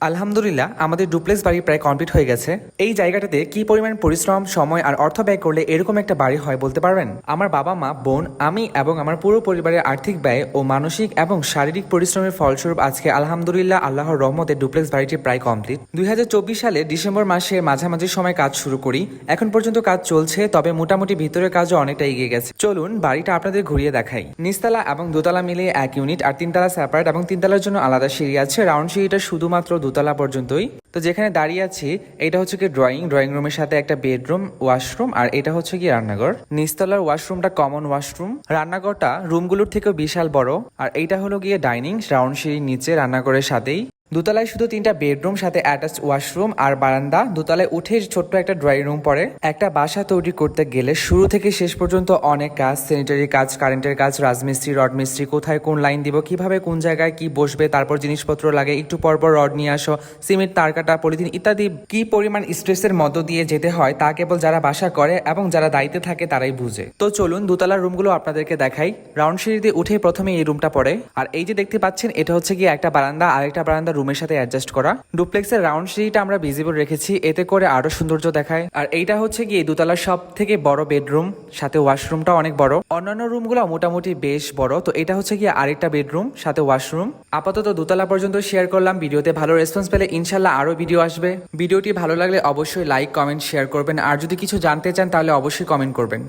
আলহামদুলিল্লাহ আমাদের ডুপ্লেক্স বাড়ি প্রায় কমপ্লিট হয়ে গেছে। এই জায়গাটাতে কি পরিমাণ পরিশ্রম, সময় আর অর্থ ব্যয় করলে এরকম একটা বাড়ি হয় বলতে পারবেন? আমার বাবা মা, বোন, আমি এবং আমার পুরো পরিবারের আর্থিক ব্যয় ও মানসিক এবং শারীরিক পরিশ্রমের ফলস্বরূপ আজকে আলহামদুলিল্লাহ আল্লাহর রহমতে ডুপ্লেক্স বাড়িটি প্রায় কমপ্লিট। 2024 সালে ডিসেম্বর মাসের মাঝামাঝি সময় কাজ শুরু করি। এখন পর্যন্ত কাজ চলছে, তবে মোটামুটি ভিতরের কাজও অনেকটা এগিয়ে গেছে। চলুন বাড়িটা আপনাদের ঘুরিয়ে দেখাই। নিচতলা এবং দোতলা মিলিয়ে এক ইউনিট, আর তিনতলা সেপারেট এবং তিনতলার জন্য আলাদা সিঁড়ি আছে। রাউন্ড সিঁড়িটা শুধুমাত্র দোতলা পর্যন্তই। তো যেখানে দাঁড়িয়ে আছি এটা হচ্ছে কি ড্রয়িং রুমের সাথে একটা বেডরুম, ওয়াশরুম, আর এটা হচ্ছে কি রান্নাঘর। নিচতলার ওয়াশরুমটা কমন ওয়াশরুম, রান্নাঘরটা রুমগুলোর থেকেও বিশাল বড়। আর এইটা হলো গিয়ে ডাইনিং, রাউন্ড সিঁড়ির নিচে রান্নাঘরের সাথেই। দোতলায় শুধু তিনটা বেডরুম সাথে অ্যাটাচ ওয়াশরুম আর বারান্দা। দোতলায় উঠে ছোট্ট একটা ড্রয়িং রুম পড়ে। একটা বাসা তৈরি করতে গেলে শুরু থেকে শেষ পর্যন্ত অনেক কাজ, স্যানিটারি কাজ, কারেন্টের কাজ, রাজমিস্ত্রি, রড মিস্ত্রি, কোথায় কোন লাইন দিব, কিভাবে কোন জায়গায় কি বসবে, তারপর জিনিসপত্র লাগে, একটু পরপর রড নিয়ে আসো, সিমেন্ট, তার কাটা, পলিথিন ইত্যাদি। কি পরিমাণ স্ট্রেসের মধ্য দিয়ে যেতে হয় তা কেবল যারা বাসা করে এবং যারা দায়িত্বে থাকে তারাই বুঝে। তো চলুন দোতলার রুমগুলো আপনাদেরকে দেখাই। রাউন্ড সিঁড়ি দিয়ে উঠে প্রথমে এই রুমটা পড়ে। আর এই যে দেখতে পাচ্ছেন এটা হচ্ছে গিয়ে একটা বারান্দা, আরেকটা বারান্দা রুমের সাথে অ্যাডজাস্ট করা। ডুপ্লেক্সের রাউন্ড সিঁড়িটা আমরা ভিজিবল রেখেছি, এতে করে আরো সৌন্দর্য দেখায়। আর এইটা হচ্ছে গিয়ে দোতলার সব থেকে বড় বেডরুম, সাথে ওয়াশরুমটা অনেক বড়। অন্যান্য রুমগুলো মোটামুটি বেশ বড়। তো এটা হচ্ছে গিয়ে আরেকটা বেডরুম সাথে ওয়াশরুম। আপাতত দোতলা পর্যন্ত শেয়ার করলাম। ভিডিওতে ভালো রেসপন্স পেলে ইনশাল্লাহ আরো ভিডিও আসবে। ভিডিওটি ভালো লাগলে অবশ্যই লাইক, কমেন্ট, শেয়ার করবেন। আর যদি কিছু জানতে চান তাহলে অবশ্যই কমেন্ট করবেন।